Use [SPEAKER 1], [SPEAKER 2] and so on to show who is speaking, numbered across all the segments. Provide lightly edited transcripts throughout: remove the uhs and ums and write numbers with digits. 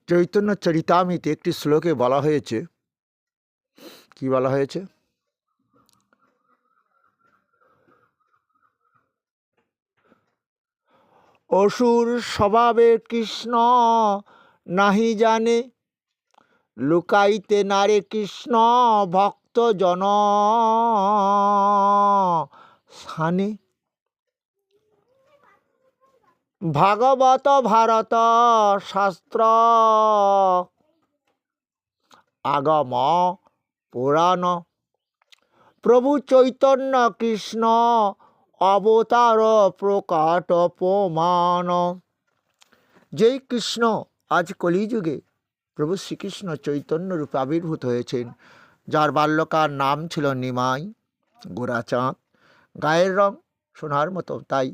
[SPEAKER 1] চৈতন্য চরিতামৃতে একটি শ্লোকে বলা হয়েছে, কি বলা হয়েছে? অসুর স্বভাবে কৃষ্ণ নাহি জানে, লুকাইতে নারে কৃষ্ণ ভক্ত জন স্থানে। ভাগবত ভারত শাস্ত্র আগম পুরাণ, প্রভু চৈতন্য কৃষ্ণ অবতার প্রকাট প্রমাণ। যেই কৃষ্ণ আজ কলিযুগে প্রভু শ্রীকৃষ্ণ চৈতন্য রূপে আবির্ভূত হয়েছেন, যার বাল্যকার নাম ছিল নিমাই, গোরাচাঁদ, গায়ের রং সোনার মতো, তাই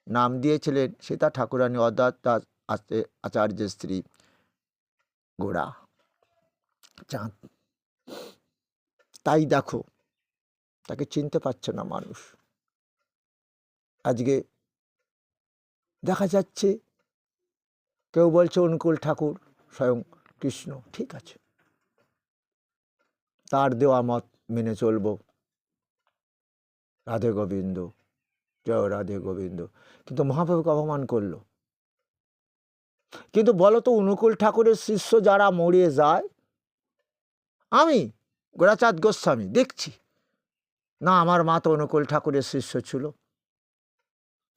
[SPEAKER 1] নাম দিয়েছিলেন সীতা ঠাকুরানী অদ্বৈত দাস আচার্যের স্ত্রী গোরা চাঁদ। তাই দেখো, তাকে চিনতে পারছে না মানুষ। আজকে দেখা যাচ্ছে কেউ বলছে অনুকূল ঠাকুর স্বয়ং কৃষ্ণ, ঠিক আছে, তার দেওয়া মত মেনে চলব। রাধে গোবিন্দ, জয় রাধে গোবিন্দ। কিন্তু মহাপ্রভুকে অপমান করলো। কিন্তু বলো তো, অনুকূল ঠাকুরের শিষ্য যারা মরিয়ে যায়, আমি গোরাচাঁদ গোস্বামী দেখছি না, আমার মা তো অনুকূল ঠাকুরের শিষ্য ছিল,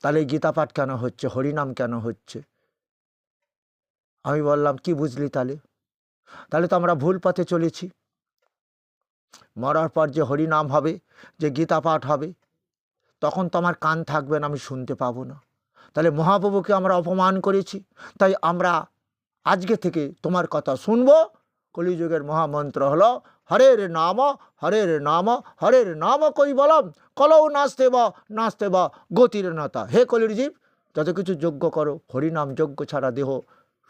[SPEAKER 1] তাহলে গীতা পাঠ কেন হচ্ছে, হরিনাম কেন হচ্ছে? আমি বললাম, কি বুঝলি? তাহলে তো আমরা ভুল পথে চলেছি। মরার পর যে হরিনাম হবে, যে গীতা পাঠ হবে, তখন তো আমার কান থাকবে না, আমি শুনতে পাবো না। তাহলে মহাপ্রভুকে আমরা অপমান করেছি। তাই আমরা আজকে থেকে তোমার কথা শুনবো। কলিযুগের মহামন্ত্র হলো হরের নাম, হরের নাম, হরের নাম কই বলম, কলৌ নাচতে বা গতির নাতা। হে কলির জীব, যত কিছু যজ্ঞ করো, হরিনাম যজ্ঞ ছাড়া দেহ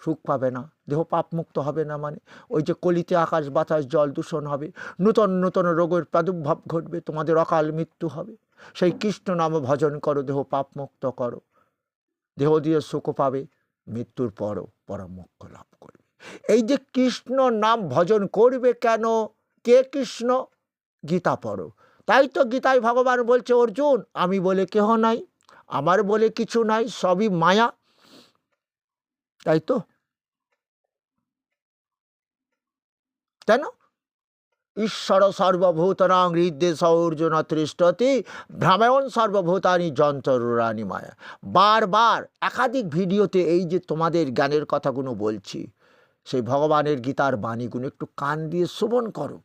[SPEAKER 1] সুখ পাবে না, দেহ পাপমুক্ত হবে না। মানে ওই যে কলিতে আকাশ বাতাস জল দূষণ হবে, নূতন নূতন রোগের প্রাদুর্ভাব ঘটবে, তোমাদের অকাল মৃত্যু হবে। সেই কৃষ্ণ নাম ভজন করো, দেহ পাপমুক্ত করো, দেহ দিয়ে সুখ পাবে, মৃত্যুর পরও পরম মোক্ষ লাভ করবে। এই যে কৃষ্ণ নাম ভজন করবে কেন? কে কৃষ্ণ? গীতা পড়ো। তাই তো গীতায় ভগবান বলছে, অর্জুন, আমি বলে কেহ নাই, আমার বলে কিছু নাই, সবই মায়া। তাই তো, কেন? ঈশ্বর সর্বভূতানাং হৃদ্দেশ অর্জুন তৃষ্ঠতি, ভ্রামায়ণ সর্বভূতানি যন্ত্ররানি মায়া। বারবার একাধিক ভিডিওতে এই যে তোমাদের জ্ঞানের কথাগুলো বলছি, সেই ভগবানের গীতার বাণীগুলো একটু কান দিয়ে শ্রবণ করো।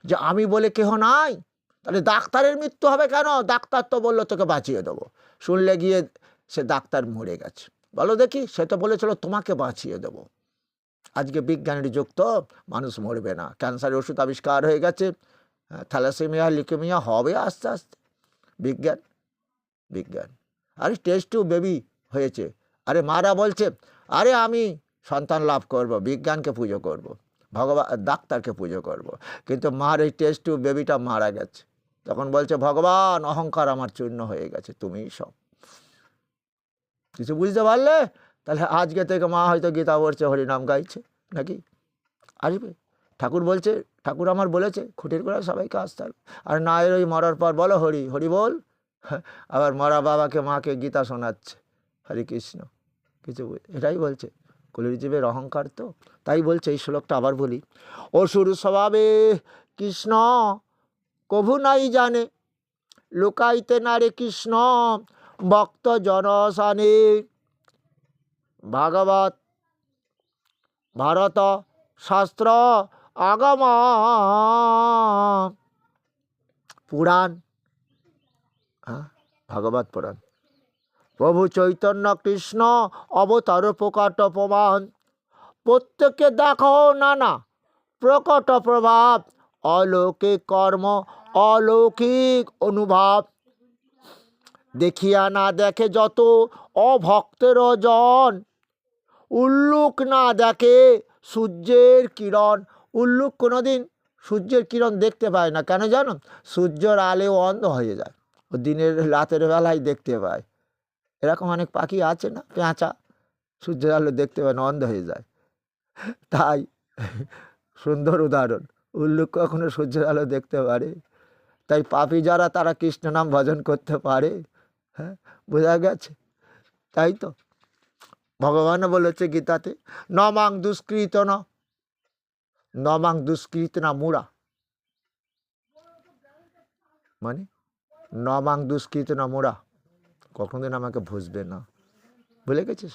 [SPEAKER 1] যে আমি বলে কেহ নাই, তাহলে ডাক্তারের মৃত্যু হবে কেন? ডাক্তার তো বললো তোকে বাঁচিয়ে দেবো, শুনলে গিয়ে সে ডাক্তার মরে গেছে। বলো দেখি, সে তো বলেছিল তোমাকে বাঁচিয়ে দেবো। আজকে বিজ্ঞানের যুগ, তো মানুষ মরবে না, ক্যান্সারের ওষুধ আবিষ্কার হয়ে গেছে, থ্যালাসেমিয়া লিউকেমিয়া হবে আস্তে আস্তে। বিজ্ঞান বিজ্ঞান। আরে টেস্ট টিউব বেবি হয়েছে, আরে মারা বলছে আরে আমি সন্তান লাভ করব, বিজ্ঞানকে পুজো করব, ভগবান ডাক্তারকে পুজো করব। কিন্তু মার এই টেস্ট টিউব বেবিটা মারা গেছে, তখন বলছে ভগবান অহংকার আমার চূর্ণ হয়ে গেছে, তুমিই সব। কিছু বুঝতে পারলে? তাহলে আজকে থেকে মা হয়তো গীতা পড়ছে, হরিনাম গাইছে নাকি? আসবে। ঠাকুর বলছে, ঠাকুর আমার বলেছে খুঁটির করে সবাইকে আসতে হবে। আর না এর ওই মরার পর বলো হরি হরি বল, আবার মরা বাবাকে মাকে গীতা শোনাচ্ছে হরে কৃষ্ণ। কিছু এটাই বলছে কলির জীবের অহংকার। তো তাই বলছে এই শ্লোকটা আবার বলি, অসুর স্বভাবে কৃষ্ণ কভু নাই জানে, লুকাইতে নারে কৃষ্ণ ভক্ত জনসানে। ভাগবত ভারত শাস্ত্র আগম পুরাণ, ভাগবত পুরাণ, প্রভু চৈতন্য কৃষ্ণ অবতার প্রকাট প্রমাণ। প্রত্যেকে দেখো নানা প্রকট প্রভাব, অলৌকিক কর্ম অলৌকিক অনুভব। দেখিয়া না দেখে যত অভক্তের জন, উল্লুক না দেখে সূর্যের কিরণ। উল্লুক কোনোদিন সূর্যের কিরণ দেখতে পায় না, কেন জানো? সূর্যের আলেও অন্ধ হয়ে যায়, ও দিনের রাতের বেলায় দেখতে পায়। এরকম অনেক পাখি আছে না, পেঁচা, সূর্যের আলো দেখতে পায় না, অন্ধ হয়ে যায়। তাই সুন্দর উদাহরণ, উল্লুক কখনো সূর্যের আলো দেখতে পারে? তাই পাপী যারা তারা কৃষ্ণ নাম ভজন করতে পারে। হ্যাঁ, বোঝা গেছে? তাই তো ভগবান বলেছে গীতাতে, নমাং দুষ্কৃত না, নমাং দুষ্কৃত না মুড়া, মানে নমাং দুষ্কৃত না মোড়া, কখনোদিন আমাকে বুঝবে না। ভুলে গেছিস?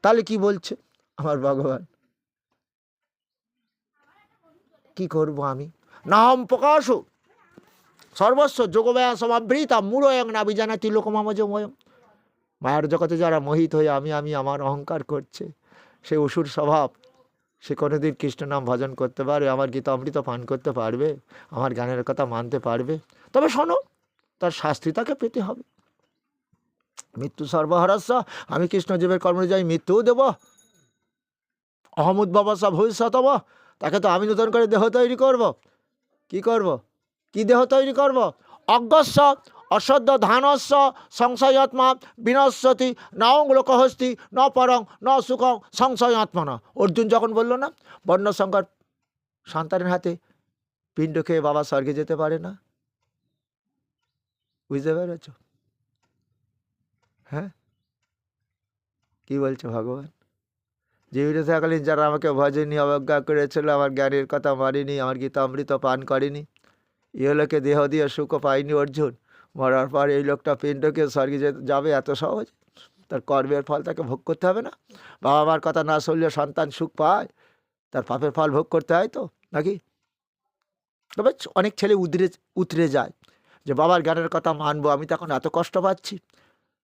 [SPEAKER 1] তাহলে কি বলছে আমার ভগবান? কি করব আমি? নাহম প্রকাশ সর্বস্ব যোগব্যায়া সমাবৃতা মূঢ়য়ং না বিজানাতি লোকমামজময়ম। মায়ার জগতে যারা মোহিত হয়ে আমি আমি আমার অহংকার করছে, সে অসুর স্বভাব, সে কোনোদিন কৃষ্ণ নাম ভজন করতে পারবে? আমার গীতা অমৃত পান করতে পারবে? আমার গানের কথা মানতে পারবে? তবে শোনো, তার শাস্তি তাকে পেতে হবে। মৃত্যু সর্বহরস্য, আমি কৃষ্ণ জীবের কর্মযাই মৃত্যুও দেব। অহমুদ্ভবস্য ভবিষ্যতব, তাকে তো আমি নতুন করে দেহ তৈরি করব। কি করব? কি দেহ তৈরি করব? অজ্ঞস্য অসদ্য ধানস্য সংশয়াত্মা বিনশ্যতি নাং লোকহস্তি ন পরং ন সুখং সংশয়াত্মনা। অর্জুন যখন বলল না, বর্ণসংকর সন্তানের হাতে পিণ্ড খেয়ে বাবা স্বর্গে যেতে পারে না, বুঝতে পেরেছ? হ্যাঁ, কি বলছে ভগবান? জীবিত থাকালীন যারা আমাকে ভজেনি, অবজ্ঞা করেছিল, আমার জ্ঞানের কথা মানেনি, আমার গীতা অমৃত পান করেনি, ইহলোকে দেহ দিয়ে সুখ পায়নি অর্জুন, মরার পর এই লোকটা পিণ্ডকে স্বর্গে যাবে এত সহজ? তার কর্মের ফল তাকে ভোগ করতে হবে না? বাবা মার কথা না শুনলে সন্তান সুখ পায়, তার পাপের ফল ভোগ করতে হয় তো, নাকি? তবে অনেক ছেলে উতরে যায় যে বাবার জ্ঞানের কথা মানবো, আমি তো এখন এত কষ্ট পাচ্ছি।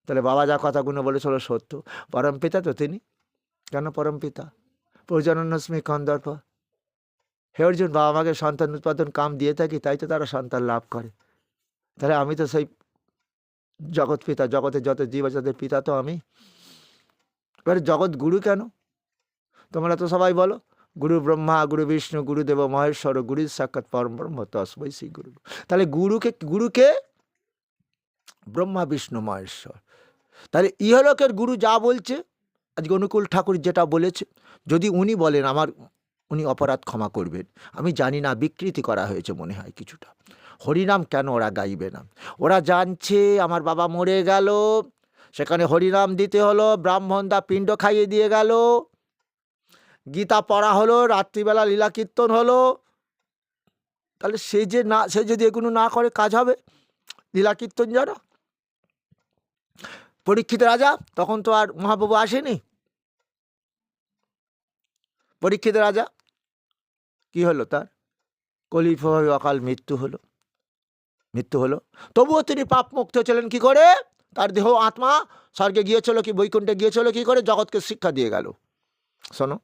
[SPEAKER 1] তাহলে বাবা যা কথাগুলো বলেছিল সত্য, পরম পিতা তো তিনি। কেন পরম পিতা? প্রজননস্মি কন্দর্প। হে অর্জুন, বাবা মাকে সন্তান উৎপাদন কাম দিয়ে থাকি, তাই তো তারা সন্তান লাভ করে। তাহলে আমি তো সেই জগৎ পিতা, জগতের যত জীব আছে তাদের পিতা তো আমি। এবারে জগৎ গুরু কেন? তোমরা তো সবাই বলো গুরু ব্রহ্মা, গুরু বিষ্ণু, গুরুদেব মহেশ্বর, গুরু সাক্ষাৎ পরম ব্রহ্ম তস্मै শ্রী গুরু। তাহলে গুরুকে ব্রহ্মা বিষ্ণু মহেশ্বর। তাহলে ইহলোকের গুরু যা বলছে, আজকে অনুকূল ঠাকুর যেটা বলেছে, যদি উনি বলেন উনি অপরাধ ক্ষমা করবেন। আমি জানি না, বিকৃতি করা হয়েছে মনে হয় কিছুটা। হরিনাম কেন ওরা গাইবে না? ওরা জানছে আমার বাবা মরে গেল, সেখানে হরিনাম দিতে হলো, ব্রাহ্মণদা পিণ্ড খাইয়ে দিয়ে গেল, গীতা পড়া হলো, রাত্রিবেলা লীলা কীর্তন হলো। তাহলে সে যদি এগুলো না করে কাজ হবে? লীলা কীর্তন জানো? পরীক্ষিত রাজা তখন তো আর মহাপ্রভু আসেনি। পরীক্ষিত রাজা কি হলো? তার কলিপ্রভাবে অকাল মৃত্যু হলো। তবুও তিনি পাপ মুক্ত ছিলেন কি করে? তার দেহ আত্মা স্বর্গে গিয়েছিল কি বৈকুণ্ঠে গিয়েছিল কি করে? জগৎকে শিক্ষা দিয়ে গেল। শোনো,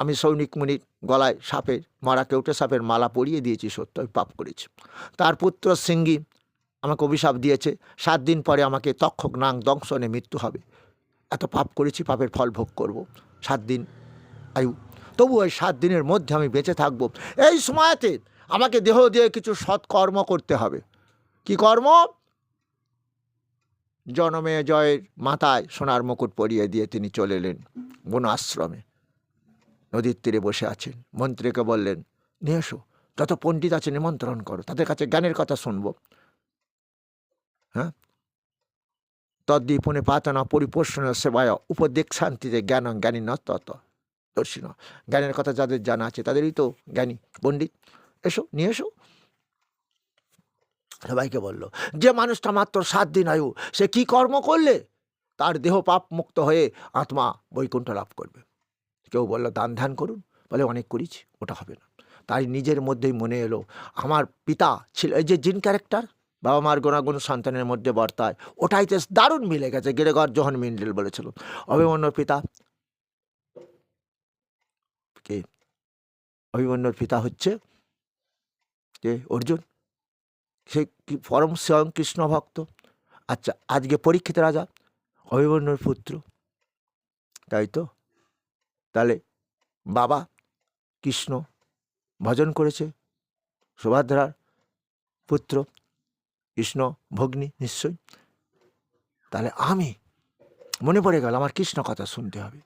[SPEAKER 1] আমি সৌনিক মুনির গলায় সাপের মারা কেউটে সাপের মালা পরিয়ে দিয়েছি, সত্য আমি পাপ করেছি। তার পুত্র সিঙ্গি আমাকে অভিশাপ দিয়েছে, 7 দিন পরে আমাকে তক্ষক নাং দংশনে মৃত্যু হবে। এত পাপ করেছি, পাপের ফল ভোগ করব। 7 দিন আয়ু, তবু ওই 7 দিনের মধ্যে আমি বেঁচে থাকবো। এই সময়তে আমাকে দেহ দিয়ে কিছু সৎকর্ম করতে হবে। কি কর্ম? জনমে জয়ের মাথায় সোনার মুকুট পরিয়ে দিয়ে তিনি চলে এলেন বন আশ্রমে। নদীর তীরে বসে আছেন, মন্ত্রীকে বললেন, নিয়ে এসো, যত পণ্ডিত আছে নিমন্ত্রণ করো, তাদের কাছে জ্ঞানের কথা শুনবো। হ্যাঁ, তদ্দীপনে পাতনা পরিপোষণ সেবায় উপদেক শান্তিতে জ্ঞান জ্ঞানী ন তত দর্শী ন। জ্ঞানের কথা যাদের জানা আছে তাদেরই তো জ্ঞানী পণ্ডিত। এসো, নিয়ে এসো। সবাইকে বলল, যে মানুষটা মাত্র 7 দিন আয়ু, সে কি কর্ম করলে তার দেহ পাপ মুক্ত হয়ে আত্মা বৈকুণ্ঠ লাভ করবে? কেউ বলল দান ধ্যান করুন, বলে অনেক করেছি, ওটা হবে না। তাই নিজের মধ্যেই মনে এলো, আমার পিতা ছিল এই যে জিন ক্যারেক্টার, বাবা মার গুণাগুণ সন্তানের মধ্যে বর্তায়, ওটাই তো দারুণ মিলে গেছে। গ্রেগর জোহন মেন্ডেল বলেছিল, অভিমন্যুর পিতা কে? অভিমন্যুর পিতা হচ্ছে কে? অর্জুন। সে পরম স্বয়ং কৃষ্ণ ভক্ত। আচ্ছা, আজকে পরীক্ষিত রাজা অভিমন্যুর পুত্র, তাই তো? তাহলে বাবা কৃষ্ণ, ভজন করেছে সুভদ্রার পুত্র কৃষ্ণ ভগ্নী নিশ্চয়ই। তাহলে আমি মনে পড়ে গেল আমার কৃষ্ণ কথা শুনতে হবে।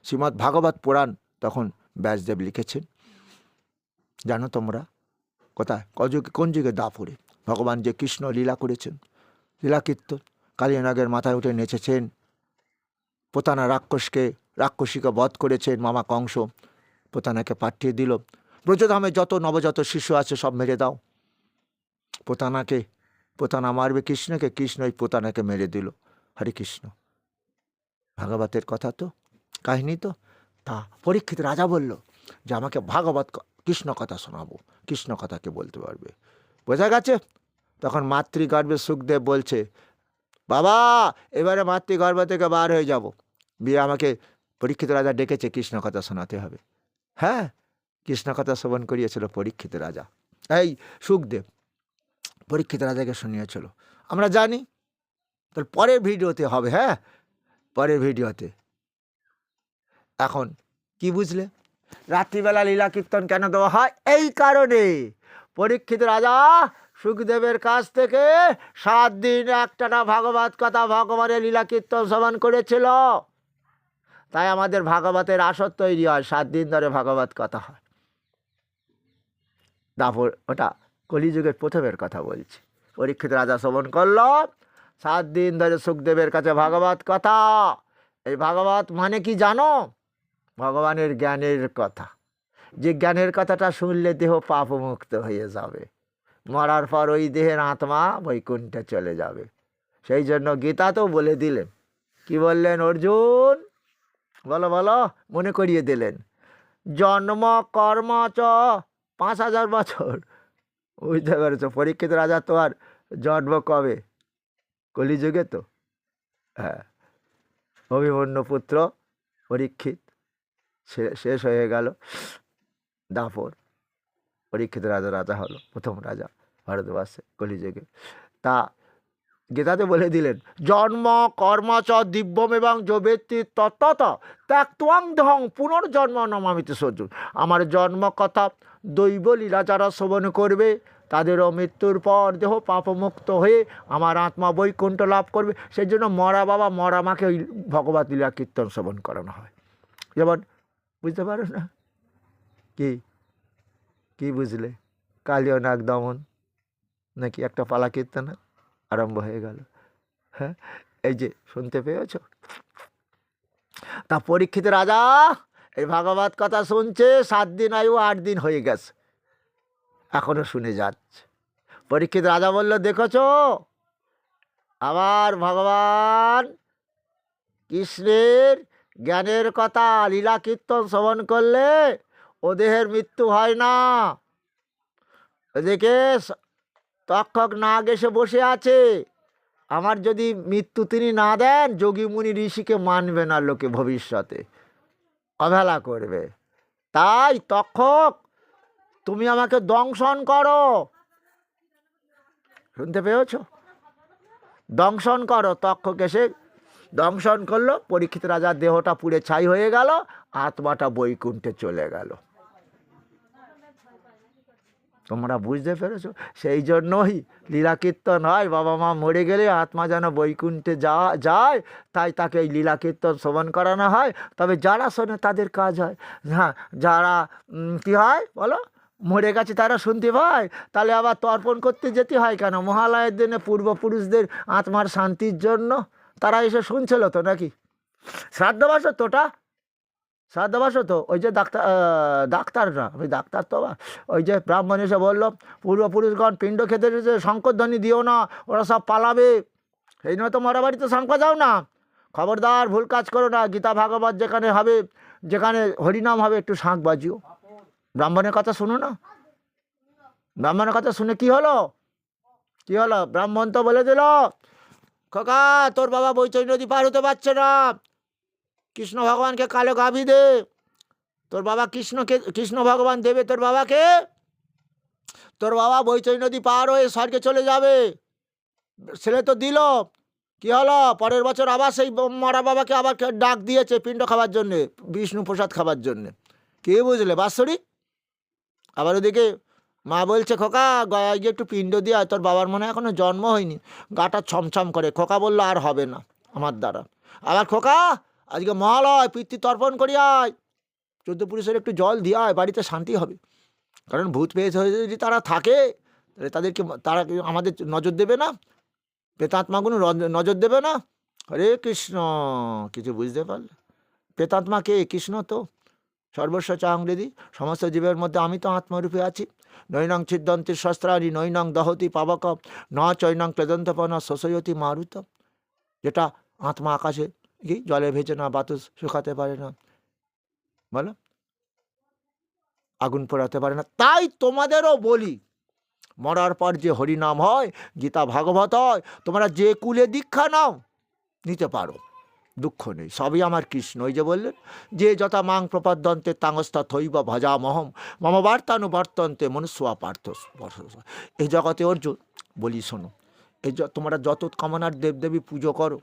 [SPEAKER 1] শ্রীমদ্ ভাগবত পুরাণ তখন ব্যাসদেব লিখেছেন, জানো তোমরা কোথায়, কোন যুগে? দাপুরে ভগবান যে কৃষ্ণ লীলা করেছেন, লীলা কীর্তন, কালিয়ানাগের মাথায় উঠে নেচেছেন, পোতানা রাক্ষসীকে বধ করেছেন, মামা কংস পোতানাকে পাঠিয়ে দিল, ব্রজধামে যত নবজাত শিশু আছে সব মেরে দাও। পোতানা মারবে কৃষ্ণকে, কৃষ্ণই পোতানাকে মেরে দিল। হরে কৃষ্ণ, ভাগবতের কথা তো, কাহিনী তো। তা পরীক্ষিত রাজা বলল যে আমাকে ভাগবত কৃষ্ণ কথা শোনাবো, কৃষ্ণ কথাকে বলতে পারবে। বোঝা গেছে? তখন মাতৃগর্ভে সুখদেব বলছে, বাবা এবারে মাতৃগর্ভ থেকে বার হয়ে যাব, বিয়ে আমাকে পরীক্ষিত রাজা ডেকেছে, কৃষ্ণ কথা শোনাতে হবে। হ্যাঁ, কৃষ্ণ কথা শ্রবণ করিয়েছিল পরীক্ষিত রাজা, এই সুখদেব পরীক্ষিত রাজাকে শুনিয়েছিল, আমরা জানি। তাহলে পরের ভিডিওতে হবে, হ্যাঁ পরের ভিডিওতে। এখন কি বুঝলে রাত্রিবেলা লীলা কীর্তন কেন দেওয়া হয়? এই কারণে পরীক্ষিত রাজা সুখদেবের কাছ থেকে 7 দিন একটানা ভাগবত কথা, ভগবানের লীলা কীর্তন শ্রবণ করেছিল। তাই আমাদের ভাগবতের আসর তৈরি হয়, 7 দিন ধরে ভাগবত কথা হয়। তারপর ওটা কলিযুগের প্রথমের কথা বলছি। পরীক্ষিত রাজা শ্রবণ করল 7 দিন ধরে সুখদেবের কাছে ভাগবত কথা। এই ভাগবত মানে কি জানো? ভগবানের জ্ঞানের কথা, যে জ্ঞানের কথাটা শুনলে দেহ পাপমুক্ত হয়ে যাবে, মরার পর ওই দেহের আত্মা বৈকুণ্ঠে চলে যাবে। সেই জন্য গীতা তো বলে দিলেন, কি বললেন অর্জুন? বলো বলো, মনে করিয়ে দিলেন, জন্ম কর্ম চ 5000 বছর। বুঝতে পেরেছো? পরীক্ষিত রাজা তো আর জন্ম কবে? কলিযুগে তো। হ্যাঁ, অভিমন্যু পুত্র পরীক্ষিত শেষ হয়ে গেল, দাপর পরীক্ষিত রাজা হলো প্রথম রাজা ভারতবর্ষে কলিযুগে। তা গীতাতে বলে দিলেন, জন্ম কর্ম চ দিব্যম এবং যবেত্তি তত্ত্বত ত্যাক্ত্বাং দেহং পুনর্জন্ম নমামিতে সর্জুন। আমার জন্ম কথা দৈব লীলা যারা শ্রবণ করবে তাদেরও মৃত্যুর পর দেহ পাপমুক্ত হয়ে আমার আত্মা বৈকুণ্ঠ লাভ করবে। সেই জন্য মরা বাবা মরা মাকে ওই ভগবত লীলা কীর্তন শ্রবণ করানো হয়। যেমন বুঝতে পারো না? কি বুঝলে? কালীয় নাগ দমন নাকি একটা পালা কীর্তন আরম্ভ হয়ে গেল। হ্যাঁ, এই যে শুনতে পেয়েছ? তা পরীক্ষিত রাজা এই ভাগবত কথা শুনছে, 7 দিন আয়ু 8 দিন হয়ে গেছে, এখনো শুনে যাচ্ছে। পরীক্ষিত রাজা বলল, দেখেছ আবার ভগবান কৃষ্ণের জ্ঞানের কথা লীলা কীর্তন শ্রবণ করলে ও দেহের মৃত্যু হয় না। এদিকে তক্ষক নাগ এসে বসে আছে, আমার যদি মৃত্যু তিনি না দেন যোগী মুনি ঋষিকে মানবে না লোকে, ভবিষ্যতে অবহেলা করবে। তাই তক্ষক তুমি আমাকে দংশন করো। শুনতে পেয়েছ? দংশন করো। তক্ষক এসে দংশন করলো, পরীক্ষিত রাজার দেহটা পুড়ে ছাই হয়ে গেল, আত্মাটা বৈকুণ্ঠে চলে গেল। তোমরা বুঝতে পেরেছো? সেই জন্যই লীলা কীর্তন হয়, বাবা মা মরে গেলে আত্মা যেন বৈকুণ্ঠে যায়, তাই তাকে এই লীলা কীর্তন শ্রবণ করানো হয়। তবে যারা শোনে তাদের কাজ হয়। হ্যাঁ, যারা কী হয় বলো, মরে গেছে তারা শুনতে পায়, তাহলে আবার তর্পণ করতে যেতে হয় কেন? মহালয়ের দিনে পূর্বপুরুষদের আত্মার শান্তির জন্য তারা এসে শুনছিল তো নাকি? শ্রাদ্ধবাস তোটা শ্রাদ্ধবাস তো ওই যে ডাক্তাররা, ওই ডাক্তার তো ওই যে ব্রাহ্মণ এসে বললো পূর্বপুরুষগণ পিণ্ড খেতে এসেছে, শঙ্করধ্বনি দিও না, ওরা সব পালাবে। সেই নয় তো মরা বাড়িতে শঙ্খ যাও না, খবরদার ভুল কাজ করো না। গীতা ভাগবত যেখানে হবে, যেখানে হরিনাম হবে, একটু শাঁখ বাজিও। ব্রাহ্মণের কথা শুনো না। ব্রাহ্মণের কথা শুনে কি হলো? ব্রাহ্মণ তো বলে দিল, খোকা তোর বাবা বৈতরণী নদী পার হতে পারছে না, কৃষ্ণ ভগবানকে কালো গাভী দে। তোর বাবা কৃষ্ণ ভগবান দেবে তোর বাবাকে, তোর বাবা বৈতরণী নদী পার হয়ে স্বর্গে চলে যাবে। ছেলে তো দিল, কি হলো? পরের বছর আবার সেই মরা বাবাকে আবার ডাক দিয়েছে পিণ্ড খাবার জন্যে, বিষ্ণু প্রসাদ খাবার জন্যে। কে বুঝলে বাৎসরিক? আবার ওদিকে মা বলছে, খোকা গয়ায় গিয়ে একটু পিণ্ড দিয়ে আয়, তোর বাবার মনে হয় এখনো জন্ম হয়নি, গাটা ছমছম করে। খোকা বললো, আর হবে না আমার দ্বারা। আবার, খোকা আজকে মহালয়, পিতৃ তর্পণ করি আয়, 14 পুরুষের একটু জল দিয়ে আয়, বাড়িতে শান্তি হবে। কারণ ভূত পেয়ে যদি তারা থাকে, তাহলে তারা আমাদের নজর দেবে না, প্রেতাত্মাগুলো নজর দেবে না। হরে কৃষ্ণ, কিছু বুঝতে পারলে? প্রেতাত্মা কে? কৃষ্ণ তো। সর্বস্ব চাহৃদি, সমস্ত জীবের মধ্যে আমি তো আত্মরূপে আছি। নৈনং ছিদ্দন্তি শস্ত্রাণি, নৈনং দহতি পাবক, ন চৈনং ক্লেদন্তপন শোষয়তি মারুত। যেটা আত্মা আকাশে কি জলে ভেজে না, বাতাস শুকাতে পারে না, বলো, আগুন পোড়াতে পারে না। তাই তোমাদেরও বলি, মরার পর যে হরিনাম হয়, গীতা ভাগবত হয়, তোমরা যে কুলে দীক্ষা নাও, নিতে পারো, দুঃখ নেই, সবই আমার কৃষ্ণ। ওই যে বললেন, যে যথা মাং প্রপদ্যন্তে তাংস্থা থৈব ভজামহম মম বার্তানুবর্তন্তে মনুষ্যা পার্থ। এই জগতে অর্জুন বলি, শোনো, তোমরা যত কামনার দেবদেবী পুজো করো,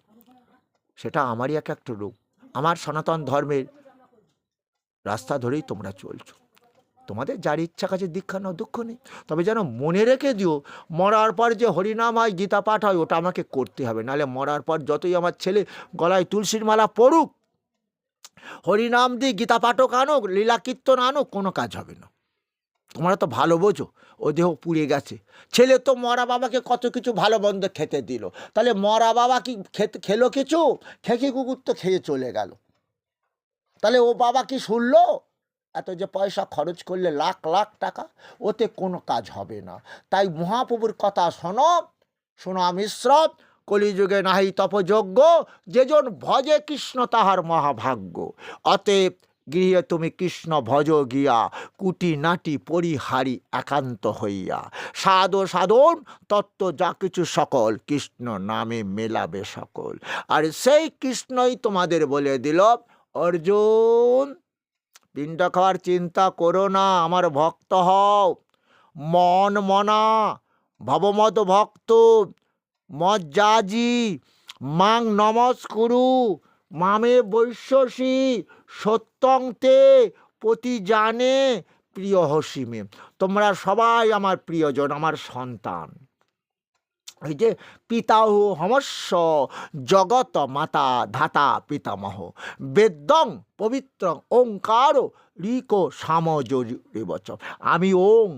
[SPEAKER 1] সেটা আমারই এক একটা রূপ। আমার সনাতন ধর্মের রাস্তা ধরেই তোমরা চলছো। তোমাদের যার ইচ্ছা কাছে দীক্ষা নাও, দুঃখ নেই। তবে যেন মনে রেখে দিও, মরার পর যে হরিনাম হয়, গীতা পাঠ হয়, ওটা আমাকে করতে হবে। নাহলে মরার পর যতই আমার ছেলে গলায় তুলসীর মালা পড়ুক, হরিনাম দিয়ে গীতা পাঠক আনুক, লীলা কীর্তন আনুক, কোনো কাজ হবে না। তোমরা তো ভালো বোঝো, ও দেহ পুড়ে গেছে। ছেলে তো মরা বাবাকে কত কিছু ভালো মন্দ খেতে দিল, তাহলে মরা বাবা কি খেলো কিছু? খেকি কুকুর তো খেয়ে চলে গেল। তাহলে ও বাবা কি শুনলো? এত যে পয়সা খরচ করলে, লাখ লাখ টাকা, ওতে কোনো কাজ হবে না। তাই মহাপ্রভুর কথা শোনো, শোনো মিশ্রত, কলিযুগে নাহি তপযোগ্য, যেজন ভজে কৃষ্ণ তাহার মহাভাগ্য। অতএব গৃহে তুমি কৃষ্ণ ভজ গিয়া, কুটি নাটি পরিহারি একান্ত হইয়া, সাধ সাধন তত্ত্ব যা কিছু সকল, কৃষ্ণ নামে মেলাবে সকল। আর সেই কৃষ্ণই তোমাদের বলে দিল, অর্জুন পিণ্ড খাওয়ার চিন্তা করো না, আমার ভক্ত হও। মন মনা ভবমত ভক্ত মজ্জাজি মাং নমস্কুরু মামে বৈশ্যসী সত্যং তে পতি জানে প্রিয় হসিমে। তোমরা সবাই আমার প্রিয়জন, আমার সন্তান। এই যে পিতাহ হমস্য জগত মাতা ধাতা পিতামহ, বেদং পবিত্র ওঙ্কার ঋক সামজরিবচ। আমি ওং,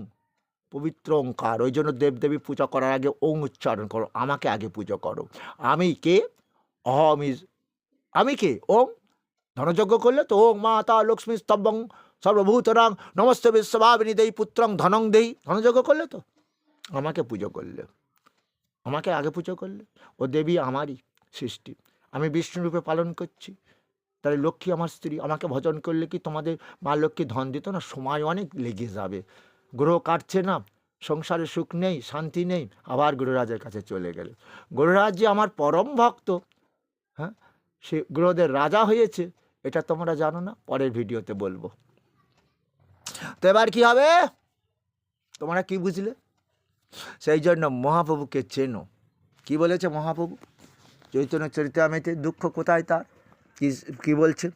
[SPEAKER 1] পবিত্র ওঙ্কার। ওই জন্য দেবদেবী পূজা করার আগে ওং উচ্চারণ করো, আমাকে আগে পুজো করো। আমি কে? অহম ইজ, আমি কে? ওং। ধনযজ্ঞ করলে তো ওং মাতা লক্ষ্মী স্তম্ভং সর্বভূতরাং নমস্তে বিশ্বভাবিনী দেই পুত্রং ধনং দেই। ধনযজ্ঞ করলে তো আমাকে পুজো করলে, আমাকে আগে পুজো করলে। ও দেবী আমারই সৃষ্টি, আমি বিষ্ণুরূপে পালন করছি। তাহলে লক্ষ্মী আমার স্ত্রী, আমাকে ভজন করলে কি তোমাদের মা লক্ষ্মী ধন দিত না? সময় অনেক লেগে যাবে, গ্রহ কাটছে না, সংসারে সুখ নেই, শান্তি নেই, আবার গ্রহরাজের কাছে চলে গেলে। গ্রহরাজ যে আমার পরম ভক্ত, হ্যাঁ, সে গ্রহদের রাজা হয়েছে, এটা তোমরা জানো না, পরের ভিডিওতে বলবো। তো এবার কি হবে, তোমরা কি বুঝলে? সেই জন্য মহাপ্রভুকে চেনো। কি বলেছে মহাপ্রভু চৈতন্য চরিতামৃতে? দুঃখ কোথায় তার, কি বলছে?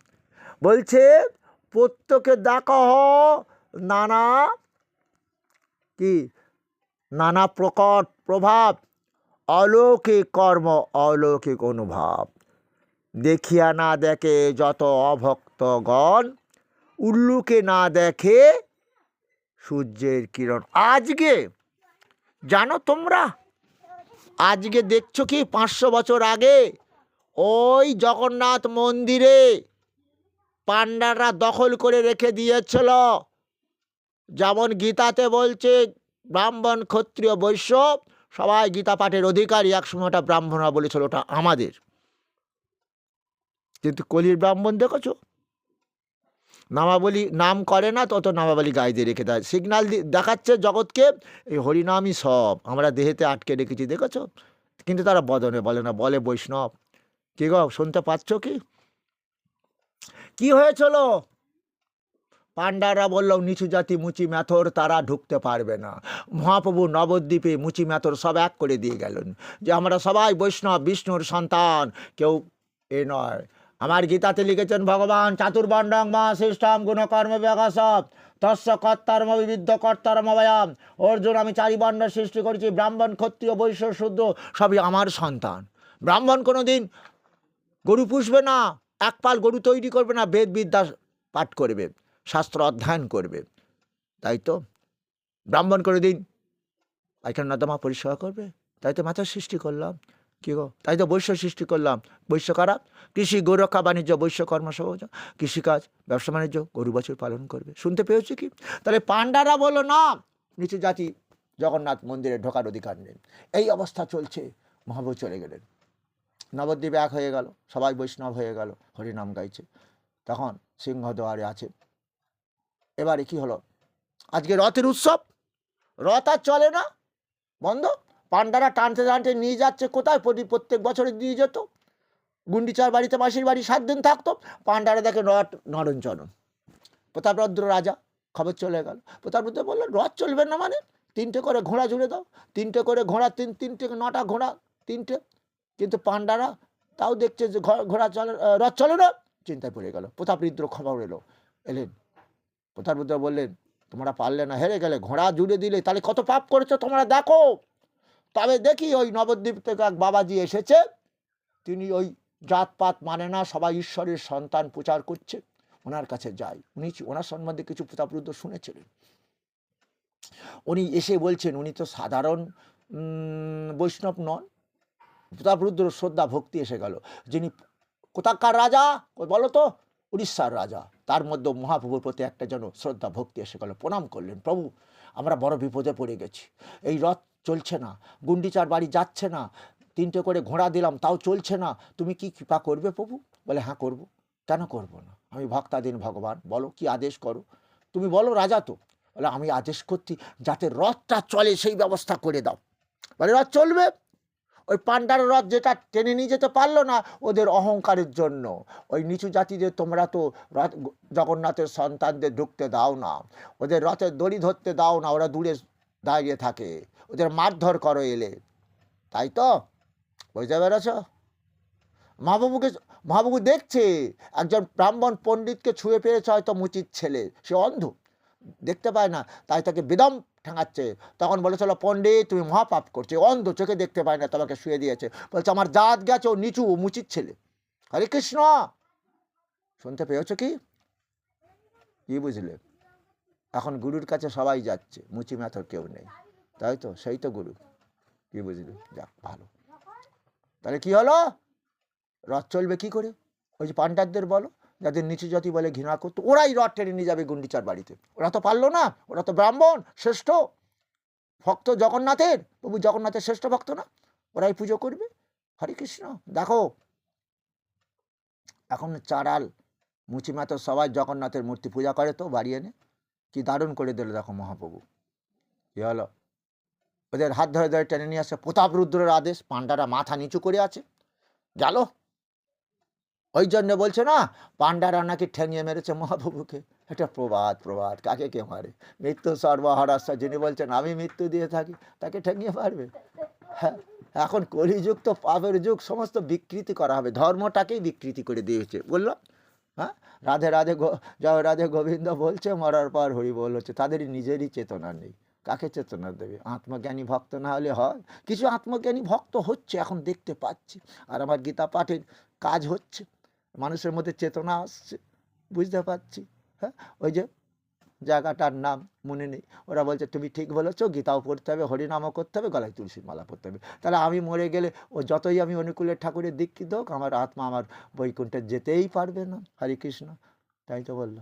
[SPEAKER 1] বলছে প্রত্যেকে দেখা নানা কি, নানা প্রকট প্রভাব, অলৌকিক কর্ম অলৌকিক অনুভব, দেখিয়া না দেখে যত অভক্তগণ, উল্লুকে না দেখে সূর্যের কিরণ। আজকে জানো তোমরা, আজকে দেখছো কি 500 বছর আগে ওই জগন্নাথ মন্দিরে পাণ্ডাররা দখল করে রেখে দিয়েছিল। যেমন গীতাতে বলছে ব্রাহ্মণ ক্ষত্রিয় বৈশ্য সবাই গীতা পাঠের অধিকারী, একসময় ওটা ব্রাহ্মণরা বলেছিল ওটা আমাদের। কিন্তু কলির ব্রাহ্মণ দেখেছো, নামাবলী নাম করে না, তত নামাবলী গায়ে দিয়ে রেখে দেয়, সিগনাল দেখাচ্ছে জগৎকে এই হরিনামই সব, আমরা দেহেতে আটকে রেখেছি, দেখেছো? কিন্তু তারা বদনে বলে না, বলে বৈষ্ণব। কি গো, শুনতে পাচ্ছ কি? কি হয়েছিল? পাণ্ডাররা বলল নিচু জাতি মুচি ম্যাথর তারা ঢুকতে পারবে না। মহাপ্রভু নবদ্বীপে মুচি ম্যাথর সব এক করে দিয়ে গেলেন যে আমরা সবাই বৈষ্ণব, বিষ্ণুর সন্তান, কেউ এ নয়, আমার গীতাতে লিখেছেন ভগবান, চাতুর্বর্ণং মা শিষ্টাম গুণকর্ম বিকাশত তস্য কর্তারম বিবিধ কর্তারমভয়াম। অর্জুন, আমি 4 বর্ণ সৃষ্টি করেছি, ব্রাহ্মণ, ক্ষত্রিয়, বৈশ্য, শূদ্র, সবই আমার সন্তান। ব্রাহ্মণ কোনো দিন গরু পুষবে না, এক পাল গরু তৈরি করবে না, বেদ বিদ্যা পাঠ করবে, শাস্ত্র অধ্যয়ন করবে। তাই তো ব্রাহ্মণ কোনো দিন পায়খানা নর্দমা পরিষ্কার করবে? তাই তো মাথা সৃষ্টি করলাম। কি গো, তাই তো বৈশ্য সৃষ্টি করলাম। বৈশ্য কারা? কৃষি, গোরক্ষা, বাণিজ্য, বৈশ্য কর্মসহজ, কৃষিকাজ, ব্যবসা বাণিজ্য, গরু বাছুর পালন করবে। শুনতে পেয়েছি কি? তাহলে পাণ্ডারা বলো না নিচু জাতি, জগন্নাথ মন্দিরে ঢোকার অধিকার নেই। এই অবস্থা চলছে। মহাপ্রভু চলে গেলেন, নবদ্বীপ এক হয়ে গেল, সবাই বৈষ্ণব হয়ে গেল, হরিনাম গাইছে। তখন সিংহদ্বারে আছে। এবারে কি হলো? আজকে রথের উৎসব, রথ আর চলে না, বন্ধ। পাণ্ডারা টানতে টানতে নিয়ে যাচ্ছে কোথায়? প্রত্যেক বছরে দিয়ে যেত গুন্ডিচার বাড়িতে, মাসির বাড়ি 7 দিন থাকতো। পাণ্ডারা দেখে রথ নরঞ্চরণ। প্রতাপরুদ্র রাজা, খবর চলে গেল। প্রতাপরুদ্র বললো, রথ চলবে না মানে? 3টে করে ঘোড়া জুড়ে দাও। 3টে করে ঘোড়া, 9টা ঘোড়া, 3টে। কিন্তু পাণ্ডারা তাও দেখছে যে ঘোড়া চলে, রথ চলে না। চিন্তায় পড়ে গেল। প্রতাপরুদ্র খবর এলেন। প্রতাপরুদ্র বললেন, তোমরা পারলে না, হেরে গেলে, ঘোড়া জুড়ে দিলে, তাহলে কত পাপ করেছো তোমরা দেখো। তবে দেখি ওই নবদ্বীপ থেকে এক বাবাজি এসেছে, তিনি ওই জাতপাত মানে না, সবাই ঈশ্বরের সন্তান প্রচার করছে, ওনার কাছে যাই। ওনার সম্বন্ধে কিছু প্রতাপরুদ্র শুনেছিলেন। উনি এসে বলছেন, উনি তো সাধারণ বৈষ্ণব নন। প্রতাপরুদ্র শ্রদ্ধা ভক্তি এসে গেল। যিনি কোথাকার রাজা বলো তো? উড়িষ্যার রাজা। তার মধ্যে মহাপ্রভুর প্রতি একটা যেন শ্রদ্ধা ভক্তি এসে গেল। প্রণাম করলেন, প্রভু আমরা বড় বিপদে পড়ে গেছি, এই রথ চলছে না, গুন্ডিচার বাড়ি যাচ্ছে না, 3টে করে ঘোড়া দিলাম তাও চলছে না, তুমি কি কৃপা করবে প্রভু? বলে, হ্যাঁ করব। কেন করব না? আমি ভক্তাধীন ভগবান, বলো কি আদেশ করো। তুমি বলো, রাজা তো। বলে, আমি আদেশ করছি যাতে রথটা চলে সেই ব্যবস্থা করে দাও। বলে, রথ চলবে। ওই পাণ্ডার রথ যেটা টেনে নিয়ে যেতে পারলো না, ওদের অহংকারের জন্য। ওই নিচু জাতিদের তোমরা তো রথ, জগন্নাথের সন্তানদের ঢুকতে দাও না, ওদের রথের দড়ি ধরতে দাও না, ওরা দূরে দাঁড়িয়ে থাকে, ওদের মারধর করো এলে। তাই তো, বুঝতে পেরেছ? মহাপ্রভু দেখছে একজন ব্রাহ্মণ পণ্ডিতকে ছুঁয়ে পেরেছে, হয়তো মুচির ছেলে, সে অন্ধ, দেখতে পায় না, তাই তাকে বেদম ঠেঙাচ্ছে। তখন বলেছিল, পণ্ডিত তুমি মহাপাপ করছে, অন্ধ, চোখে দেখতে পায় না, তোমাকে শুয়ে দিয়েছে। বলছে, আমার জাত গেছে, ও নিচু, ও মুচির ছেলে। হরে কৃষ্ণ। শুনতে পেয়েছ কি? কি বুঝলে? এখন গুরুর কাছে সবাই যাচ্ছে, মুচি ম্যাথর কেউ নেই। তাই তো, সেই তো গুরু। কি বুঝলি? যাক, ভালো। তাহলে কি হলো? রথ চলবে কি করে? ওই যে পাণ্ডারদের বলো, যাদের নিচু জাতি বলে ঘৃণা করতো, ওরাই রথ টেনে নিয়ে যাবে গুন্ডিচার বাড়িতে। ওরা তো পারলো না, ওরা তো ব্রাহ্মণ, শ্রেষ্ঠ ভক্ত জগন্নাথের, প্রভু জগন্নাথের শ্রেষ্ঠ ভক্ত না, ওরাই পুজো করবে। হরে কৃষ্ণ। দেখো এখন চারাল মুচি মাতো সবাই জগন্নাথের মূর্তি পূজা করে তো বাড়ি এনে, কি দারুণ করে দিল দেখো মহাপ্রভু। কি হলো? ওদের হাত ধরে ধরে টেনে নিয়ে আসে, প্রতাপরুদ্রের আদেশ। পাণ্ডারা মাথা নিচু করে আছে, গেল। ওই জন্য বলছে না, পাণ্ডারা নাকি ঠেঙিয়ে মেরেছে মহাপ্রভুকে। এটা প্রবাদ, কাকে কে মারে? মৃত্যু সর্বহরাস্য, যিনি বলছেন আমি মৃত্যু দিয়ে থাকি, তাকে ঠেঙিয়ে মারবে? হ্যাঁ, এখন কলিযুগ তো পাপের যুগ, সমস্ত বিকৃতি করা হবে, ধর্মটাকেই বিকৃতি করে দিয়েছে। বললাম, হ্যাঁ, রাধে রাধে জয় রাধে গোবিন্দ বলছে, মরার পর হরি বল হচ্ছে, তাদের নিজেরই চেতনা নেই। কাকে চেতনা দেবে? আত্মজ্ঞানী ভক্ত না হলে হয়? কিছু আত্মজ্ঞানী ভক্ত হচ্ছে, এখন দেখতে পাচ্ছি, আর আমার গীতা পাঠের কাজ হচ্ছে, মানুষের মধ্যে চেতনা আসছে, বুঝতে পারছি। হ্যাঁ, ওই যে জায়গাটার নাম মনে নেই, ওরা বলছে তুমি ঠিক বলেছো, গীতাও পড়তে হবে, হরিনামও করতে হবে, গলায় তুলসীর মালা পড়তে হবে। তাহলে আমি মরে গেলে ও যতই আমি অনুকূলের ঠাকুরের দীক্ষিত হোক, আমার আত্মা আমার বৈকুণ্ঠে যেতেই পারবে না। হরে কৃষ্ণ। তাই তো বললো,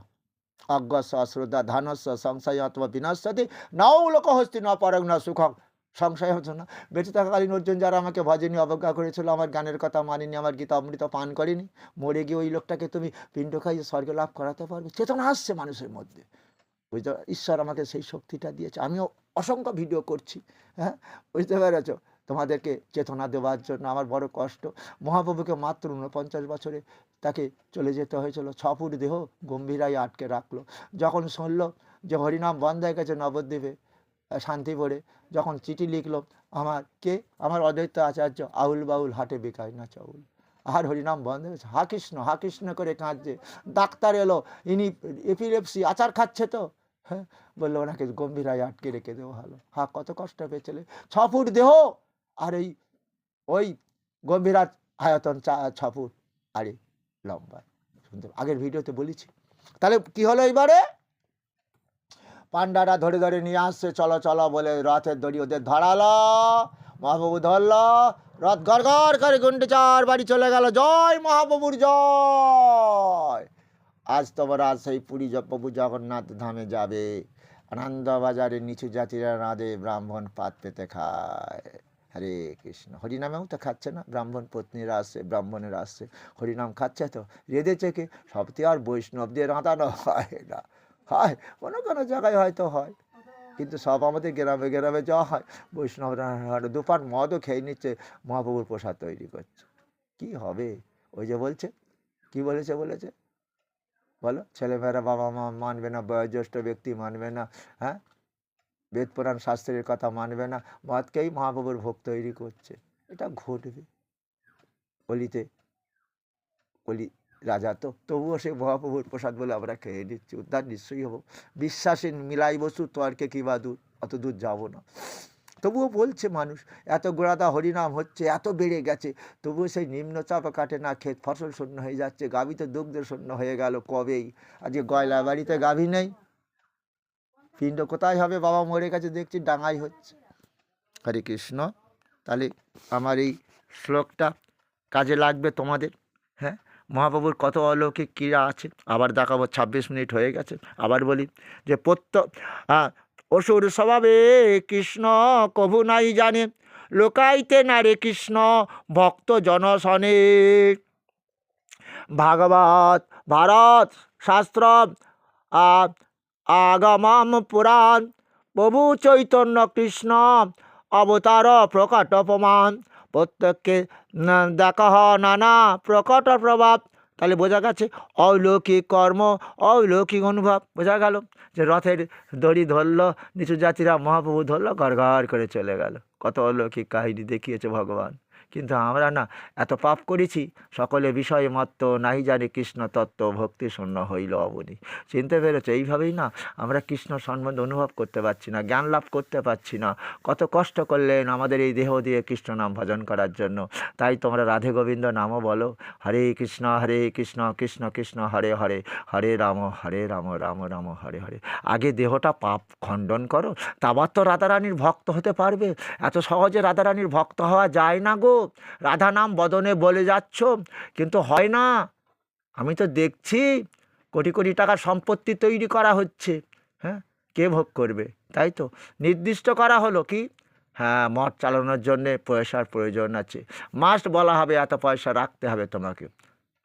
[SPEAKER 1] অজ্ঞস্য অশ্রদ্ধা ধানস্য সংশয় অথবা বিনাশতে নাও লোক হস্তি না পরং না সুখং। সংশয় হতো না। বেঁচে থাকাকালীন অর্জুন যারা আমাকে ভজনী অবজ্ঞা করেছিল, আমার গানের কথা মানেনি, আমার গীতা অমৃত পান করেনি, মরে গিয়ে ওই লোকটাকে তুমি পিণ্ড খাইয়ে স্বর্গে লাভ করাতে পারবে। চেতনা আসছে মানুষের মধ্যে, বুঝতে? ঈশ্বর আমাকে সেই শক্তিটা দিয়েছে। আমিও অসংখ্য ভিডিও করছি, হ্যাঁ, বুঝতে পেরেছ? তোমাদেরকে চেতনা দেওয়ার জন্য। আমার বড় কষ্ট, মহাপ্রভুকে মাত্র 49 বছরে তাকে চলে যেতে হয়েছিল। 6 ফুট দেহ গম্ভীরাই আটকে রাখলো। যখন শুনল যে হরিনাম বন্ধ হয়ে গেছে নবদ্বীপে, শান্তিপুরে, যখন চিঠি লিখলো, আমার অদ্বৈত আচার্য, আউল বাউল হাটে বেকায় না চাউল। আর হরিনাম বন্ধ হয়েছে, হা কৃষ্ণ করে কাঁদছে। ডাক্তার এলো, ইনি এপিলেপসি, আচার খাচ্ছে তো, হ্যাঁ, বললো ওনাকে গম্ভীরায় আটকে রেখে দেবো ভালো। কত কষ্ট পেয়েছিলে, 6 ফুট দেহ, আর ওই গম্ভীরার আয়তন 6 ফুট আরে লম্বা। শুনতে আগের ভিডিওতে বলেছি। তাহলে কি হলো এবারে, পান্ডারা ধরে ধরে নিয়ে আসছে, চলো চলো বলে রথের দড়ি ওদের ধরালো, মহাপ্রভু ধরলো, রথ গড় গড় করে গুন্ডিচার বাড়ি চলে গেল। জয় মহাপ্রভুর জয়। আজ তোমরা সেই পুরী প্রভু জগন্নাথ ধামে যাবে, আনন্দবাজারে নিচু জাতিরা রাঁধে, ব্রাহ্মণ পাত পেতে খায়। হরে কৃষ্ণ। হরিনামেও তো খাচ্ছে না, ব্রাহ্মণ পত্নীরা আসছে, ব্রাহ্মণেরা আসছে, হরিনাম খাচ্ছে তো, রেঁধেছে কে? সবটি আর বৈষ্ণব দিয়ে রাঁধানো হয় না, হয় কোনো কোনো জায়গায় হয়তো হয়, কিন্তু সব আমাদের গ্রামে গ্রামে যাওয়া হয়, বৈষ্ণবরা দুপান মদও খেয়ে নিচ্ছে, মহাপ্রভুর প্রসাদ তৈরি করছে। কি হবে? ওই যে বলছে, কি বলেছে বলো, ছেলেমেয়েরা বাবা মা মানবে না, বয়োজ্যেষ্ঠ ব্যক্তি মানবে না, হ্যাঁ, বেদ পুরাণ শাস্ত্রের কথা মানবে না, মদকেই মহাপ্রভুর ভোগ তৈরি করছে। এটা ঘটবে কলিতে, কলি রাজা তো, তবুও সে মহাপ্রভুর প্রসাদ বলে আমরা খেয়ে নিচ্ছি, উদ্ধার নিশ্চয়ই হবো। বিশ্বাসে মিলাই বসু তর্কে কিবা দূর, অত দূর যাবো না। তবুও বলছে মানুষ, এত গোড়াদা হরিনাম হচ্ছে, এত বেড়ে গেছে, তবুও সেই নিম্নচাপ কাটে না, ক্ষেত ফসল শূন্য হয়ে যাচ্ছে, গাভী তো দুগ্ধের শূন্য হয়ে গেল কবেই। আজকে গয়লা বাড়িতে গাভী নেই, পিণ্ড কোথায় হবে? বাবা মরে গেছে, দেখছি ডাঙাই হচ্ছে। হরে কৃষ্ণ। তাহলে আমার এই শ্লোকটা কাজে লাগবে তোমাদের। হ্যাঁ, মহাপ্রভুর কত অলৌকিক ক্রীড়া আছে, আবার দেখাবো। 26 মিনিট হয়ে গেছে, আবার বলি যে অসুর স্বভাবে কৃষ্ণ কভু নাই জানে, লোকাইতে না রে কৃষ্ণ ভক্ত জনসনে। ভাগবত ভারত শাস্ত্র আগমম পুরাণ, প্রভু চৈতন্য কৃষ্ণ অবতার প্রকট অপমান, প্রত্যেককে দেখা নানা প্রকট প্রভাব। তাহলে বোঝা গেছে অলৌকিক কর্ম, অলৌকিক অনুভব। বোঝা গেল যে রথের দড়ি ধরলো, নিচু জাতিরা মহাপ্রভু ধরলো, ঘর ঘর করে চলে গেল। কত অলৌকিক কাহিনী দেখিয়েছে ভগবান। কিন্তু আমরা না এত পাপ করেছি, সকলে বিষয়ে মত্ত, নাহি জানি কৃষ্ণ তত্ত্ব, ভক্তি শূন্য হইল অবনি। চিনতে পেরেছ? এইভাবেই না আমরা কৃষ্ণ সম্বন্ধে অনুভব করতে পারছি না, জ্ঞান লাভ করতে পারছি না। কত কষ্ট করলেন আমাদের এই দেহ দিয়ে কৃষ্ণ নাম ভজন করার জন্য। তাই তোমরা রাধে গোবিন্দ নামও বলো, হরে কৃষ্ণ কৃষ্ণ কৃষ্ণ হরে হরে, হরে রাম রাম রাম হরে হরে। আগে দেহটা পাপ খণ্ডন করো, তারপর তো রাধারানীর ভক্ত হতে পারবে। এত সহজে রাধারানীর ভক্ত হওয়া যায় না গো। রাধা নাম বদনে বলে যাচ্ছ, কিন্তু হয় না। আমি তো দেখছি কোটি কোটি টাকার সম্পত্তি তৈরি করা হচ্ছে, হ্যাঁ, কে ভোগ করবে? তাই তো নির্দিষ্ট করা হলো কি, হ্যাঁ, মঠ চালানোর জন্যে পয়সার প্রয়োজন আছে, মাস্ট বলা হবে এত পয়সা রাখতে হবে তোমাকে।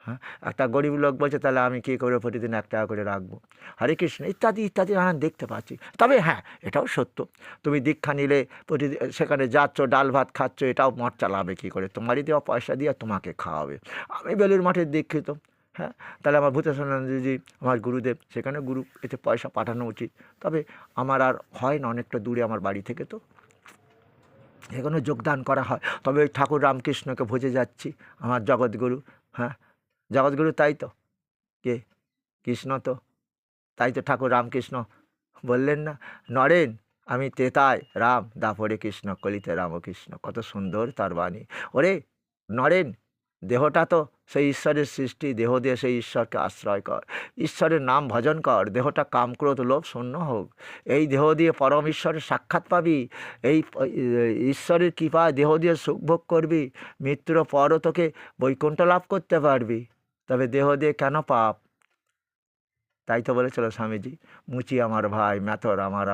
[SPEAKER 1] হ্যাঁ, একটা গরিব লোক বলছে তাহলে আমি কী করে প্রতিদিন 1 টাকা করে রাখবো? হরে কৃষ্ণ ইত্যাদি ইত্যাদি নানান দেখতে পাচ্ছি। তবে হ্যাঁ, এটাও সত্য, তুমি দীক্ষা নিলে প্রতিদিন সেখানে যাচ্ছ, ডাল ভাত খাচ্ছ, এটাও মঠ চালাবে কী করে? তোমারই দেওয়া পয়সা দিয়ে তোমাকে খাওয়াবে। আমি বেলুর মঠের দীক্ষিত, হ্যাঁ, তাহলে আমার ভূতেশ্বরানন্দজি আমার গুরুদেব, সেখানে গুরু এতে পয়সা পাঠানো উচিত। তবে আমার আর হয় না, অনেকটা দূরে আমার বাড়ি থেকে, তো এখানে যোগদান করা হয়। তবে ওই ঠাকুর রামকৃষ্ণকে ভুজে যাচ্ছি, আমার জগৎগুরু। হ্যাঁ, জগৎগুরু তাই তো, কে? কৃষ্ণ তো। তাই তো ঠাকুর রামকৃষ্ণ বললেন না, নরেন আমি তেতায় রাম, দাপরে কৃষ্ণ, কলিতে রামকৃষ্ণ। কত সুন্দর তার বাণী। ওরে নরেন, দেহটা তো সেই ঈশ্বরের সৃষ্টি, দেহ দিয়ে সেই ঈশ্বরকে আশ্রয় কর, ঈশ্বরের নাম ভজন কর, দেহটা কামক্রোধ লোভ শূন্য হোক। এই দেহ দিয়ে পরম ঈশ্বরের সাক্ষাৎ পাবি, এই ঈশ্বরের কৃপায় দেহ দিয়ে সুখভোগ করবি, মৃত্যুর পরও তোকে বৈকুণ্ঠ লাভ করতে পারবি। তবে দেহ দিয়ে কেন পাপ? তাই তো বলেছিল স্বামীজি, মুচি আমার ভাই, ম্যাথর আমার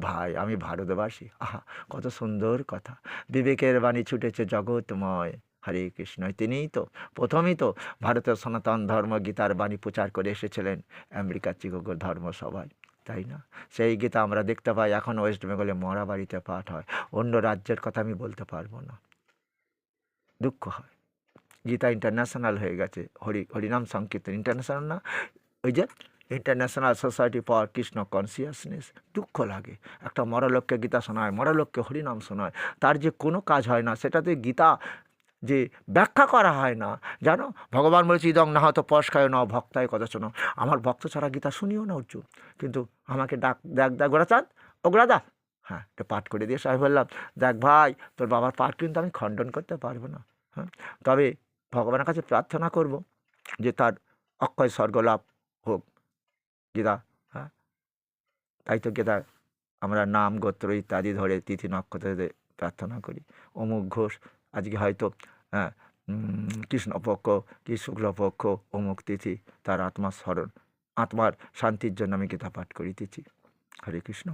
[SPEAKER 1] ভাই, আমি ভারতবাসী। আহা, কত সুন্দর কথা। বিবেকের বাণী ছুটেছে জগৎময়। হরে কৃষ্ণ। তিনিই তো প্রথমেই তো ভারতের সনাতন ধর্ম গীতার বাণী প্রচার করে এসেছিলেন আমেরিকার চিকাগোর ধর্মসভায়, তাই না? সেই গীতা আমরা দেখতে পাই এখন ওয়েস্ট বেঙ্গলে মরা বাড়িতে পাঠ হয়। অন্য রাজ্যের কথা আমি বলতে পারবো না, দুঃখ হয়। গীতা ইন্টারন্যাশনাল হয়ে গেছে, হরিনাম সংকীর্তন ইন্টারন্যাশনাল না, ওই যে international society for Krishna consciousness. দুঃখ লাগে, একটা মরা লোককে গীতা শোনায়, মরা লোককে হরিনাম শোনায়, তার যে কোনো কাজ হয় না। সেটাতে গীতা যে ব্যাখ্যা করা হয় না, জানো? ভগবান বলেছে ইদং নাহত পস্কায় ন ভক্তায় কদাচন, আমার ভক্ত ছাড়া গীতা শুনিও না অর্জুন। কিন্তু আমাকে দেখ গোরাচাঁদ, ও গোরাদা, হ্যাঁ, এটা পাঠ করে দিয়ে আমি বললাম, দেখ ভাই, তোর বাবার পাঠ কিন্তু আমি খণ্ডন করতে পারবো না, হ্যাঁ, তবে ভগবানের কাছে প্রার্থনা করব যে তার অক্ষয় স্বর্গলাভ হোক। গীতা, হ্যাঁ, তাই তো গীতা আমরা নাম গোত্র ইত্যাদি ধরে তিথি নক্ষত্রে প্রার্থনা করি। অমুক ঘোষ আজকে হয়তো, হ্যাঁ, কৃষ্ণপক্ষ কি শুক্লপক্ষ অমুক তিথি, তার আত্মার স্মরণ, আত্মার শান্তির জন্য আমি গীতা পাঠ করিতেছি। হরে কৃষ্ণ।